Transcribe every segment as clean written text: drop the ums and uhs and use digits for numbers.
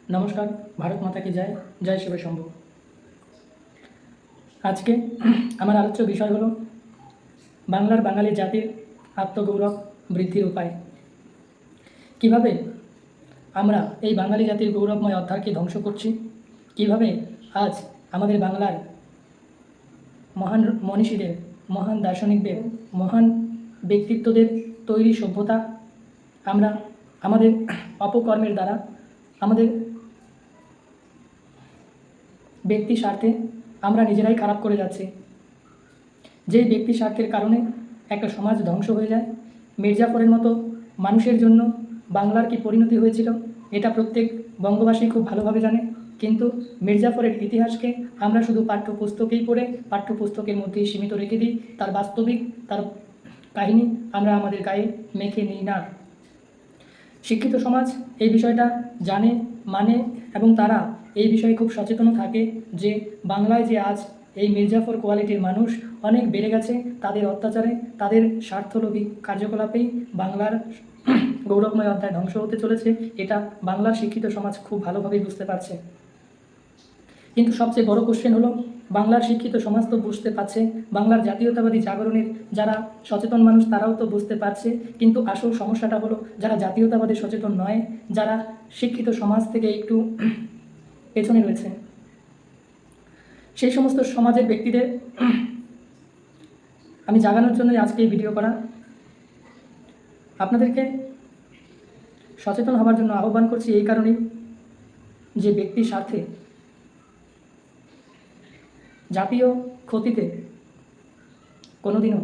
নমস্কার। ভারত মাতা কি জয়, জয় শিব শম্ভু। আজকে আমার আলোচ্য বিষয় হলো বাংলার বাঙালি জাতির আত্মগৌরব বৃদ্ধির উপায়। কিভাবে আমরা এই বাঙালি জাতির গৌরবময় অধ্যায়কে ধ্বংস করছি, কিভাবে আজ আমাদের বাংলার মহান মনীষীদের, মহান দার্শনিকদের, মহান ব্যক্তিত্বদের তৈরি সভ্যতা আমরা আমাদের অপকর্মের দ্বারা, আমাদের ব্যক্তি স্বার্থে আমরা নিজেরাই খারাপ করে যাচ্ছি। যেই ব্যক্তি স্বার্থের কারণে একটা সমাজ ধ্বংস হয়ে যায়। মির্জাফরের মতো মানুষের জন্য বাংলার কি পরিণতি হয়েছিল এটা প্রত্যেক বঙ্গবাসী খুব ভালোভাবে জানে। কিন্তু মির্জাফরের ইতিহাসকে আমরা শুধু পাঠ্যপুস্তকেই পড়ে পাঠ্যপুস্তকের মধ্যেই সীমিত রেখে দিই, তার বাস্তবিক তার কাহিনী আমরা আমাদের গায়ে মেখে নিই না। শিক্ষিত সমাজ এই বিষয়টা জানে, মানে এবং তারা এই বিষয়ে খুব সচেতন থাকে যে বাংলায় যে আজ এই মির্জাফর কোয়ালিটির মানুষ অনেক বেড়ে গেছে, তাদের অত্যাচারে, তাদের স্বার্থলোভী কার্যকলাপেই বাংলার গৌরবময় অধ্যায় ধ্বংস হতে চলেছে। এটা বাংলার শিক্ষিত সমাজ খুব ভালোভাবেই বুঝতে পারছে। কিন্তু সবচেয়ে বড় কোশ্চেন হলো, বাংলার শিক্ষিত সমাজ তো বুঝতে পারছে, বাংলার জাতীয়তাবাদী জাগরণের যারা সচেতন মানুষ তারাও তো বুঝতে পারছে, কিন্তু আসল সমস্যাটা হলো যারা জাতীয়তাবাদী সচেতন নয়, যারা শিক্ষিত সমাজ থেকে একটু পেছনে রয়েছে, সেই সমস্ত সমাজের ব্যক্তিদের আমি জাগানোর জন্যই আজকে এই ভিডিও করা। আপনাদেরকে সচেতন হওয়ার জন্য আহ্বান করছি এই কারণেই যে ব্যক্তির স্বার্থে জাতীয় ক্ষতিতে কোনোদিনও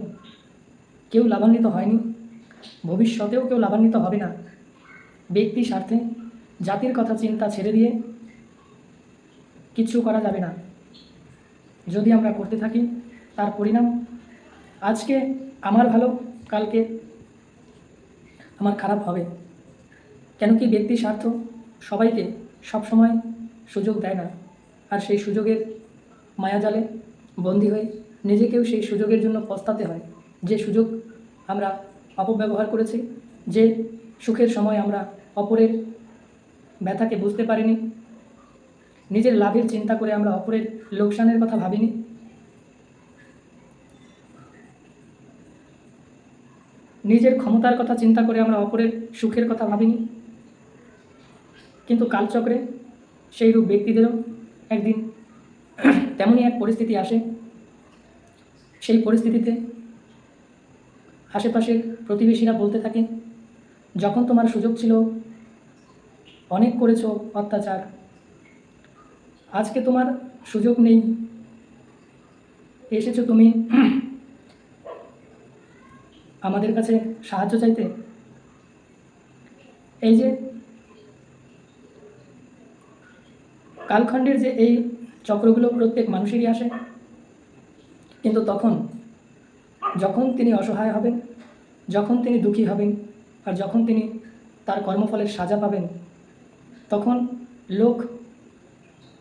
কেউ লাভান্বিত হয়নি, ভবিষ্যতেও কেউ লাভান্বিত হবে না। ব্যক্তি স্বার্থে জাতির কথা চিন্তা ছেড়ে দিয়ে কিচ্ছু করা যাবে না। যদি আমরা করতে থাকি তার পরিণাম আজকে আমার ভালো, কালকে আমার খারাপ হবে। কেন কি ব্যক্তি স্বার্থ সবাইকে সবসময় সুযোগ দেয় না, আর সেই সুযোগের মায়াজালে বন্দী হয়ে নিজেকেও সেই সুযোগের জন্য পস্তাতে হয়। যে সুযোগ আমরা অপব্যবহার করেছি, যে সুখের সময় আমরা অপরের ব্যথাকে বুঝতে পারিনি, নিজের লাভের চিন্তা করে আমরা অপরের লোকসানের কথা ভাবিনি, নিজের ক্ষমতার কথা চিন্তা করে আমরা অপরের সুখের কথা ভাবিনি। কিন্তু কালচক্রে সেইরূপ ব্যক্তিদেরও একদিন তেমনই এক পরিস্থিতি আসে। সেই পরিস্থিতিতে আশেপাশের প্রতিবেশীরা বলতে থাকে, যখন তোমার সুযোগ ছিল অনেক করেছো অত্যাচার, আজকে তোমার সুযোগ নেই, এসেছো তুমি আমাদের কাছে সাহায্য চাইতে। এই যে কালখণ্ডের যে এই চক্রগুলো প্রত্যেক মানুষেরই আসে, কিন্তু যখন তিনি অসহায় হবেন, যখন তিনি দুঃখী হবেন, আর যখন তিনি তার কর্মফলের সাজা পাবেন, তখন লোক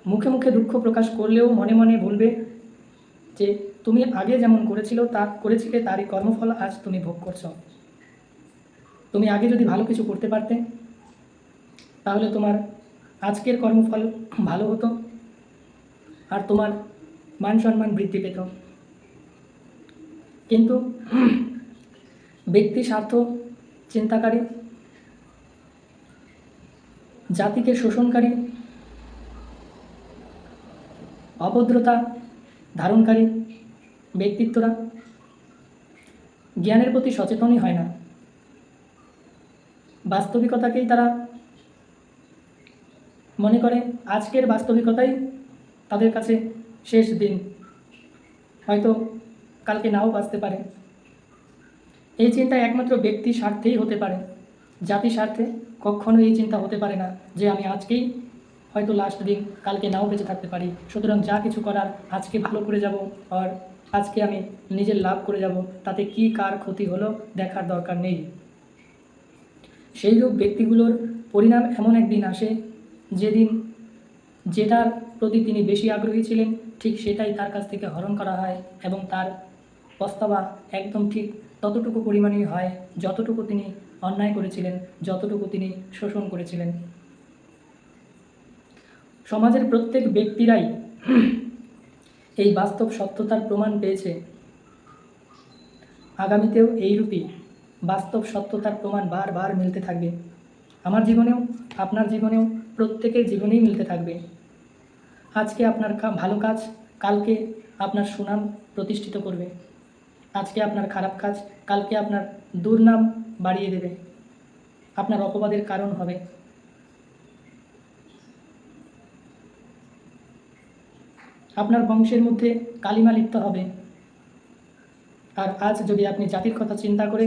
মুখে মুখে দুঃখ প্রকাশ করলেও মনে মনে বলবে যে তুমি আগে যেমন করেছিলে তারই কর্মফল আজ তুমি ভোগ করছো। তুমি আগে যদি ভালো কিছু করতে পারতে তাহলে তোমার আজকের কর্মফল ভালো হতো, আর তোমার মান সম্মান বৃদ্ধি পেত। কিন্তু ব্যক্তি স্বার্থ চিন্তাকারী, জাতিকে শোষণকারী, অভদ্রতা ধারণকারী ব্যক্তিত্বরা জ্ঞানের প্রতি সচেতনই হয় না। বাস্তবিকতাকেই তারা মনে করে আজকের বাস্তবিকতাই তাদের কাছে শেষ দিন, হয়তো কালকে নাও বাঁচতে পারে। এই চিন্তা একমাত্র ব্যক্তি স্বার্থেই হতে পারে, জাতি স্বার্থে কখনো এই চিন্তা হতে পারে না যে আমি আজকেই হয়তো লাস্ট দিন, কালকে নাও বেঁচে থাকতে পারি, সুতরাং যা কিছু করার আজকে ভালো করে যাব, আর আজকে আমি নিজের লাভ করে যাব, তাতে কি কার ক্ষতি হলো দেখার দরকার নেই। সেইরূপ ব্যক্তিগুলোর পরিণাম এমন একদিন আসে যেদিন যেটার প্রতি তিনি বেশি আগ্রহী ছিলেন ঠিক সেটাই তার কাছ থেকে হরণ করা হয়, এবং তার পস্তাবা একদম ঠিক ততটুকু পরিমাণেই হয় যতটুকু তিনি অন্যায় করেছিলেন, যতটুকু তিনি শোষণ করেছিলেন। সমাজের প্রত্যেক ব্যক্তিরাই এই বাস্তব সত্যতার প্রমাণ পেয়েছে। আগামীতেও এইরূপই বাস্তব সত্যতার প্রমাণ বারবার মিলতে থাকবে। আমার জীবনেও, আপনার জীবনেও, প্রত্যেকের জীবনেই মিলতে থাকবে। আজকে আপনার ভালো কাজ কালকে আপনার সুনাম প্রতিষ্ঠিত করবে। আজকে আপনার খারাপ কাজ কালকে আপনার দুর্নাম বাড়িয়ে দেবে, আপনার অপবাদের কারণ হবে। আপনার বংশের মধ্যে কালিমা লিপ্ত হবে। আর আজ যদি আপনি জাতির কথা চিন্তা করে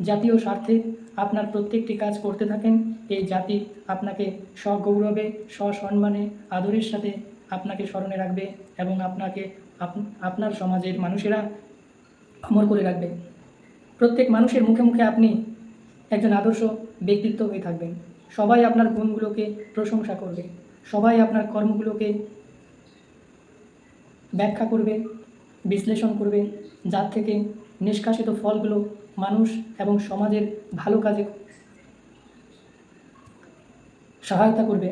জাতীয় স্বার্থে আপনার প্রত্যেকটি কাজ করতে থাকেন, এই জাতি আপনাকে সগৌরবে সসম্মানে আদরের সাথে আপনাকে স্মরণে রাখবে এবং আপনাকে আপনার সমাজের মানুষেরা অমর করে রাখবে। প্রত্যেক মানুষের মুখে মুখে আপনি একজন আদর্শ ব্যক্তিত্ব হয়ে থাকবেন। সবাই আপনার গুণগুলোকে প্রশংসা করবে, সবাই আপনার কর্মগুলোকে ব্যাখ্যা করবে, বিশ্লেষণ করবে, যার থেকে নিষ্কাশিত ফলগুলো মানুষ এবং সমাজের ভালো কাজে সহায়তা করবে।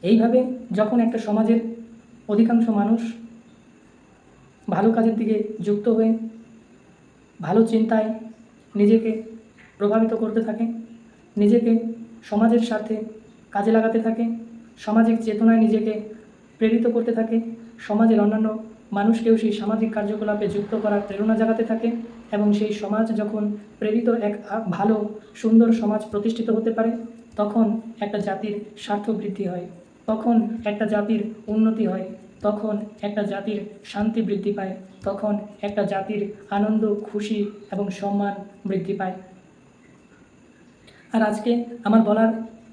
এইভাবে যখন একটা সমাজের অধিকাংশ মানুষ ভালো কাজের দিকে যুক্ত হয়ে ভালো চিন্তায় নিজেকে প্রভাবিত করতে থাকে, নিজেকে সমাজের স্বার্থে কাজে লাগাতে থাকে, সামাজিক চেতনায় নিজেকে প্রেরিত করতে থাকে, সমাজের অন্যান্য মানুষকেও সেই সামাজিক কার্যকলাপে যুক্ত করার প্রেরণা জাগাতে থাকে এবং সেই সমাজ যখন প্রেরিত এক ভালো সুন্দর সমাজ প্রতিষ্ঠিত হতে পারে, তখন একটা জাতির স্বার্থ বৃদ্ধি হয়, তখন একটা জাতির উন্নতি হয়, তখন একটা জাতির শান্তি বৃদ্ধি পায়, তখন একটা জাতির আনন্দ, খুশি এবং সম্মান বৃদ্ধি পায়। আর আজকে আমার বলার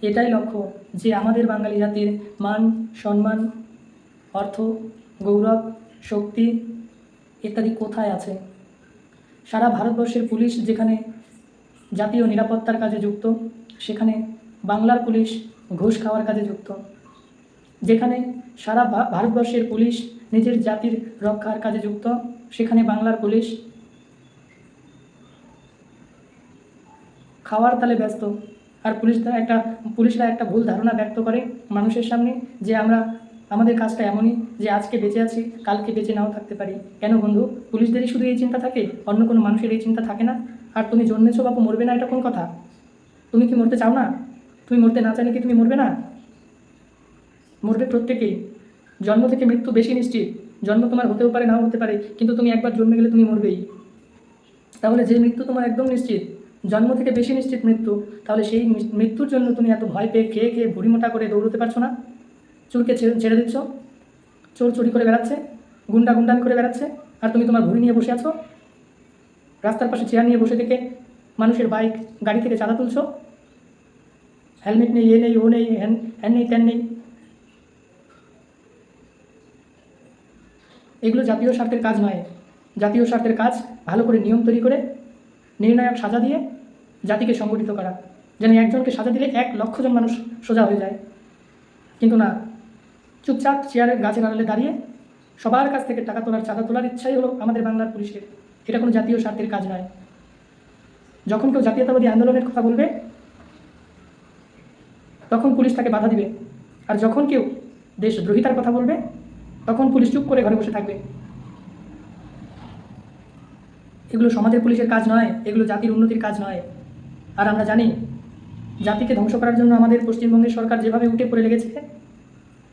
এটাই লক্ষ্য যে আমাদের বাঙালি জাতির মান, সম্মান, অর্থ, গৌরব, শক্তি ইত্যাদি কোথায় আছে? সারা ভারতবর্ষের পুলিশ যেখানে জাতীয় নিরাপত্তার কাজে যুক্ত, সেখানে বাংলার পুলিশ ঘুষ খাওয়ার কাজে যুক্ত। যেখানে সারা ভারতবর্ষের পুলিশ নিজের জাতির রক্ষার কাজে যুক্ত, সেখানে বাংলার পুলিশ খাওয়ার তালে ব্যস্ত। আর পুলিশরা একটা ভুল ধারণা ব্যক্ত করে মানুষের সামনে যে আমাদের কাজটা এমনই যে আজকে বেঁচে আছি, কালকে বেঁচে নাও থাকতে পারি। কেন বন্ধু? পুলিশদেরই শুধু এই চিন্তা থাকে? অন্য কোনো মানুষের এই চিন্তা থাকে না? আর তুমি জন্মেছো বাবু, মরবে না, এটা কোন কথা? তুমি কি মরতে চাও না? তুমি মরতে না চাইলে কি তুমি মরবে না? মরবে প্রত্যেকেই। জন্ম থেকে মৃত্যু বেশি নিশ্চিত। জন্ম তোমার হতেও পারে, নাও হতে পারে, কিন্তু তুমি একবার জন্মে গেলে তুমি মরবেই। তাহলে যে মৃত্যু তোমার একদম নিশ্চিত, জন্ম থেকে বেশি নিশ্চিত মৃত্যু, তাহলে সেই মৃত্যুর জন্য তুমি এত ভয় পেয়ে খেয়ে খেয়ে ভুড়ি মোটা করে দৌড়তে পারছো না? চোরকে ছেড়ে দিচ্ছ, চোর চুরি করে বেড়াচ্ছে, গুন্ডামি করে বেড়াচ্ছে, আর তুমি তোমার ভুড়ি নিয়ে বসে আছো। রাস্তার পাশে চেয়ার নিয়ে বসে থেকে মানুষের বাইক, গাড়ি থেকে চাঁদা তুলছো। হেলমেট নেই, এ নেই, ও নেই, হ্যান নেই, ত্যান নেই। এগুলো জাতীয় স্বার্থের কাজ নয়। জাতীয় স্বার্থের কাজ ভালো করে নিয়ম তৈরি করে নির্ণায়ক সাজা দিয়ে জাতিকে সংগঠিত করা, যেন একজনকে সাজা দিলে 1,00,000 জন মানুষ সোজা হয়ে যায়। কিন্তু না, চুপচাপ চেয়ারের গাছের আড়ালে দাঁড়িয়ে সবার কাছ থেকে টাকা তোলার, চাঁদা তোলার ইচ্ছাই হলো আমাদের বাংলার পুলিশের। এটা কোনো জাতীয় স্বার্থের কাজ নয়। যখন কেউ জাতীয়তাবাদী আন্দোলনের কথা বলবে তখন পুলিশ তাকে বাধা দিবে, আর যখন কেউ দেশদ্রোহিতার কথা বলবে তখন পুলিশ চুপ করে ঘরে বসে থাকবে। এগুলো সমাজের পুলিশের কাজ নয়, এগুলো জাতির উন্নতির কাজ নয়। আর আমরা জানি জাতিকে ধ্বংস করার জন্য আমাদের পশ্চিমবঙ্গের সরকার যেভাবে উঠে পড়ে লেগেছে,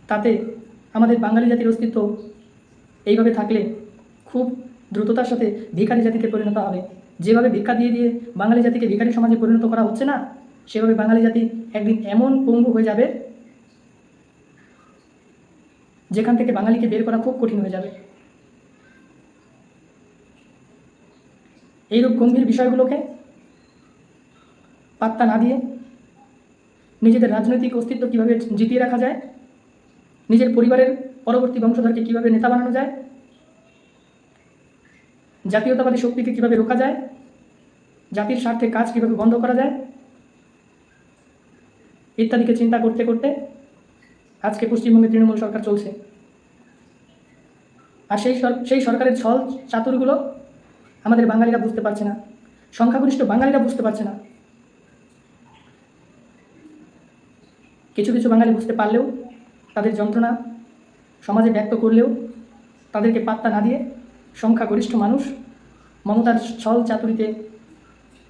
তাতে আমাদের বাঙালি জাতির অস্তিত্ব এইভাবে থাকলে খুব দ্রুততার সাথে ভিখারি জাতিতে পরিণত হবে। যেভাবে ভিক্ষা দিয়ে দিয়ে বাঙালি জাতিকে ভিখারি সমাজে পরিণত করা হচ্ছে না, সেভাবে বাঙালি জাতি একদিন এমন পঙ্গু হয়ে যাবে যেখান থেকে বাঙালিকে বের করা খুব কঠিন হয়ে যাবে। এইরূপ গম্ভীর বিষয়গুলোকে পাত্তা না দিয়ে নিজেদের রাজনৈতিক অস্তিত্ব কীভাবে জিতিয়ে রাখা যায়, নিজের পরিবারের পরবর্তী বংশধরকে কীভাবে নেতা বানানো যায়, জাতীয়তাবাদী শক্তিকে কীভাবে রোকা যায়, জাতির স্বার্থে কাজ কীভাবে বন্ধ করা যায়, ইত্যাদিকে চিন্তা করতে করতে আজকে পশ্চিমবঙ্গে তৃণমূল সরকার চলছে। আর সেই সরকারের ছল চাতুরগুলো আমাদের বাঙালিরা বুঝতে পারছে না, সংখ্যাগরিষ্ঠ বাঙালিরা বুঝতে পারছে না। কিছু কিছু বাঙালি বুঝতে পারলেও, তাদের যন্ত্রণা সমাজে ব্যক্ত করলেও তাদেরকে পাত্তা না দিয়ে সংখ্যাগরিষ্ঠ মানুষ মমতার ছল চাতুরিতে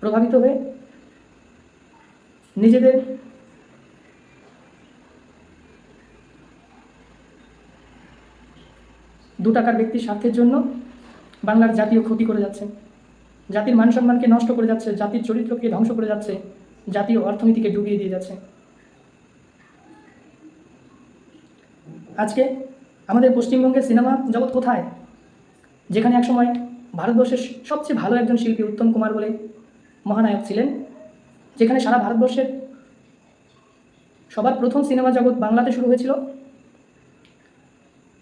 প্রভাবিত হয়ে নিজেদের দু টাকার ব্যক্তির স্বার্থের জন্য বাংলার জাতীয় ক্ষতি করে যাচ্ছে, জাতির মান সম্মানকে নষ্ট করে যাচ্ছে, জাতির চরিত্রকে ধ্বংস করে যাচ্ছে, জাতীয় অর্থনীতিকে ডুবিয়ে দিয়ে যাচ্ছে। আজকে আমাদের পশ্চিমবঙ্গের সিনেমা জগৎ কোথায়? যেখানে একসময় ভারতবর্ষের সবচেয়ে ভালো একজন শিল্পী উত্তম কুমার বলে মহানায়ক ছিলেন, যেখানে সারা ভারতবর্ষের সবার প্রথম সিনেমা জগৎ বাংলাতে শুরু হয়েছিল,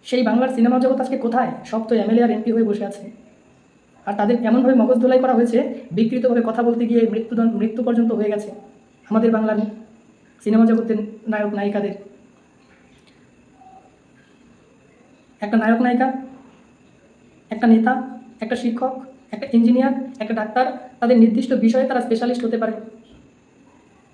সেই বাংলার সিনেমা জগৎ আজকে কোথায়? সব তো এমএলএ আর এমপি হয়ে বসে আছে। আর তাদের এমনভাবে মগজ ধোলাই করা হয়েছে, বিকৃতভাবে কথা বলতে গিয়ে মৃত্যু পর্যন্ত হয়ে গেছে আমাদের বাংলার সিনেমা জগতের নায়ক নায়িকাদের। একটা নায়ক নায়িকা, একটা নেতা, একটা শিক্ষক, একটা ইঞ্জিনিয়ার, একটা ডাক্তার, তাদের নির্দিষ্ট বিষয়ে তারা স্পেশালিস্ট হতে পারে।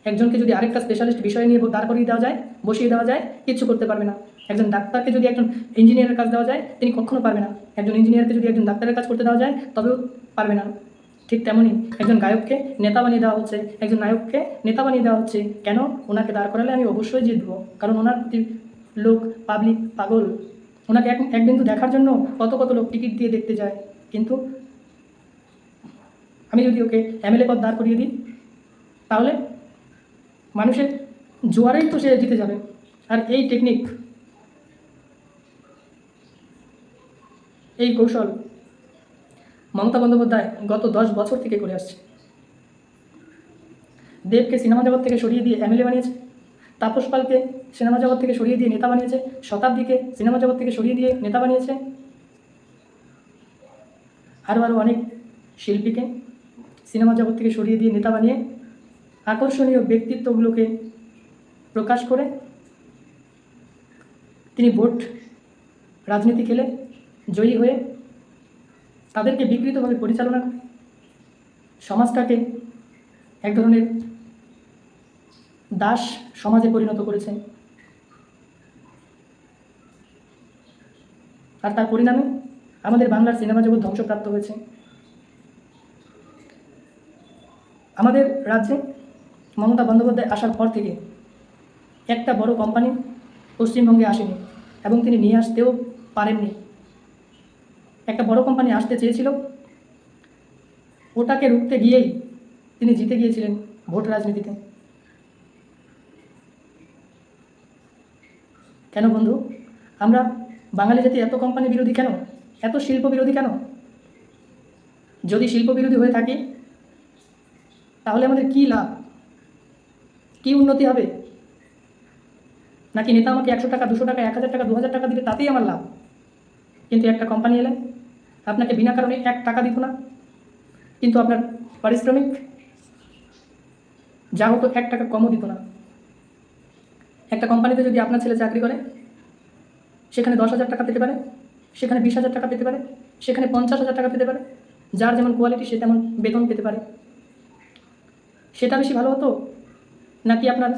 একজনকে যদি আরেকটা স্পেশালিস্ট বিষয় নিয়ে দাঁড় করিয়ে দেওয়া যায়, বসিয়ে দেওয়া যায়, কিচ্ছু করতে পারবে না। একজন ডাক্তারকে যদি একজন ইঞ্জিনিয়ারের কাজ দেওয়া যায়, তিনি কখনো পারবে না। একজন ইঞ্জিনিয়ারকে যদি একজন ডাক্তারের কাজ করতে দেওয়া যায়, তবেও পারবে না। ঠিক তেমনই একজন গায়ককে নেতা বানিয়ে দেওয়া হচ্ছে, একজন নায়ককে নেতা বানিয়ে দেওয়া হচ্ছে। কেন? ওনাকে দাঁড় করালে আমি অবশ্যই জিতবো, কারণ ওনার প্রতি লোক, পাবলিক পাগল। ওনাকে এক বিন্দু দেখার জন্য কত কত লোক টিকিট দিয়ে দেখতে যায়। কিন্তু আমি যদি ওকে এমএলএ পদ দাঁড় করিয়ে দিই, তাহলে মানুষের জোয়ারেই তো সে জিতে যাবে। আর এই টেকনিক, এই কৌশল মমতা বন্দ্যোপাধ্যায় গত 10 বছর থেকে করে আসছে। দেবকে সিনেমা জগৎ থেকে সরিয়ে দিয়ে এমএলএ বানিয়েছে, তাপস পালকে সিনেমা জগৎ থেকে সরিয়ে দিয়ে নেতা বানিয়েছে, শতাব্দীকে সিনেমা জগৎ থেকে সরিয়ে দিয়ে নেতা বানিয়েছে, আরও অনেক শিল্পীকে সিনেমা জগৎ থেকে সরিয়ে দিয়ে নেতা বানিয়ে আকর্ষণীয় ব্যক্তিত্বগুলোকে প্রকাশ করে তিনি ভোট রাজনীতি খেলে জয়ী হয়ে তাদেরকে বিকৃতভাবে পরিচালনা করে সমাজটাকে এক ধরনের দাস সমাজে পরিণত করেছে। আর তার পরিণামে আমাদের বাংলার সিনেমা জগৎ ধ্বংসপ্রাপ্ত হয়েছে। আমাদের রাজ্যে মমতা বন্দ্যোপাধ্যায় আসার পর থেকে একটা বড় কোম্পানি পশ্চিমবঙ্গে আসেনি, এবং তিনি নিয়ে আসতেও পারেননি। একটা বড় কোম্পানি আসতে চেয়েছিল, ওটাকে রুখতে গিয়েই তিনি জিতে গিয়েছিলেন ভোট রাজনীতিতে। কেন বন্ধু, আমরা বাঙালি জাতি এত কোম্পানি বিরোধী কেন? এত শিল্প বিরোধী কেন? যদি শিল্প বিরোধী হয়ে থাকি, তাহলে আমাদের কী লাভ, কী উন্নতি হবে? নাকি নেতা আমাকে 100 টাকা, 200 টাকা, 1000 টাকা, 2000 টাকা দিলে তাতেই আমার লাভ? কিন্তু একটা কোম্পানি এলে আপনাকে বিনা কারণে 1 টাকা দিত না, কিন্তু আপনার পারিশ্রমিক যা হতো 1 টাকা কমও দিত না। একটা কোম্পানিতে যদি আপনার ছেলে চাকরি করে, সেখানে 10,000 টাকা পেতে পারে, সেখানে 20,000 টাকা পেতে পারে, সেখানে 50,000 টাকা পেতে পারে। যার যেমন কোয়ালিটি সে তেমন বেতন পেতে পারে। সেটা বেশি ভালো হতো, নাকি আপনার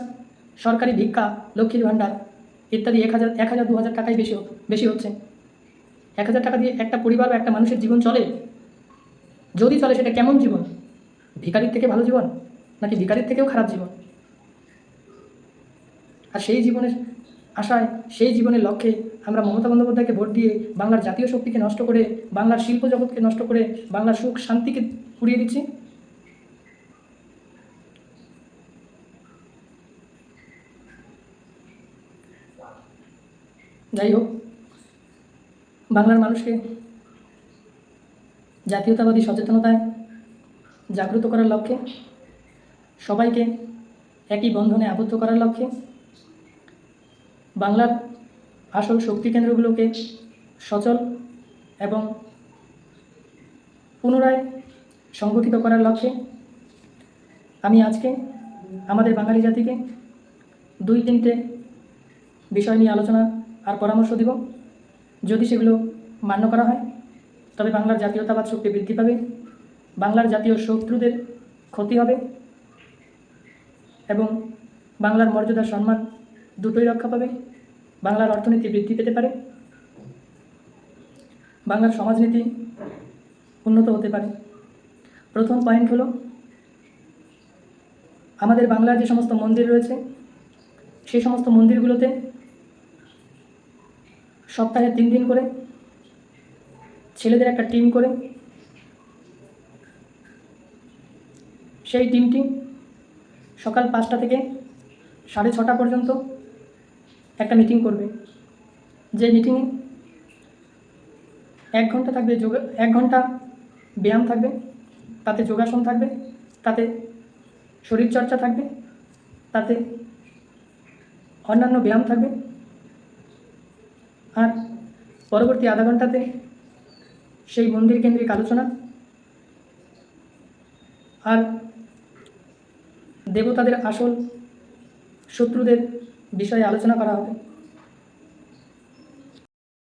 সরকারি ভিক্ষা, লক্ষ্মীর ভাণ্ডার ইত্যাদি 1,000, 2,000 টাকাই বেশি হচ্ছে? 1,000 টাকা দিয়ে একটা পরিবার বা একটা মানুষের জীবন চলে? যদি চলে, সেটা কেমন জীবন? ভিখারির থেকে ভালো জীবন, নাকি ভিখারির থেকেও খারাপ জীবন? আর সেই জীবনের আশায়, সেই জীবনের লক্ষ্যে আমরা মমতা বন্দ্যোপাধ্যায়কে ভোট দিয়ে বাংলার জাতীয় শক্তিকে নষ্ট করে, বাংলার শিল্প জগৎকে নষ্ট করে, বাংলার সুখ শান্তিকে উড়িয়ে দিচ্ছি। যাই হোক, বাংলার মানুষকে জাতীয়তাবাদী সচেতনতায় জাগ্রত করার লক্ষ্যে, সবাইকে একই বন্ধনে আবদ্ধ করার লক্ষ্যে, বাংলার আসল শক্তি কেন্দ্রগুলোকে সচল এবং পুনরায় সংগঠিত করার লক্ষ্যে আমি আজকে আমাদের বাঙালি জাতিকে 2-3টে বিষয় নিয়ে আলোচনা আর পরামর্শ দিব। যদি সেগুলো মান্য করা হয়, তবে বাংলার জাতীয়তাবাদ শক্তি বৃদ্ধি পাবে, বাংলার জাতীয় শত্রুদের ক্ষতি হবে এবং বাংলার মর্যাদা সম্মান দুটোই রক্ষা পাবে, বাংলার অর্থনীতি বৃদ্ধি পেতে পারে, বাংলার সমাজনীতি উন্নত হতে পারে। প্রথম পয়েন্ট হলো, আমাদের বাংলার যে সমস্ত মন্দির রয়েছে সেই সমস্ত মন্দিরগুলোতে সপ্তাহে 3 দিন করে ছেলেদের একটা টিম করে সেই টিমটি সকাল 5টা থেকে 6:30 পর্যন্ত একটা মিটিং করবে। যে মিটিংয়ে 1 ঘন্টা থাকবে 1 ঘন্টা ব্যায়াম থাকবে, তাতে যোগাসন থাকবে, তাতে শরীরচর্চা থাকবে, তাতে অন্যান্য ব্যায়াম থাকবে। আর পরবর্তী আধা ঘন্টাতে সেই মন্দির কেন্দ্রিক আলোচনা আর দেবতাদের আসল শত্রুদের বিষয়ে আলোচনা করা হবে।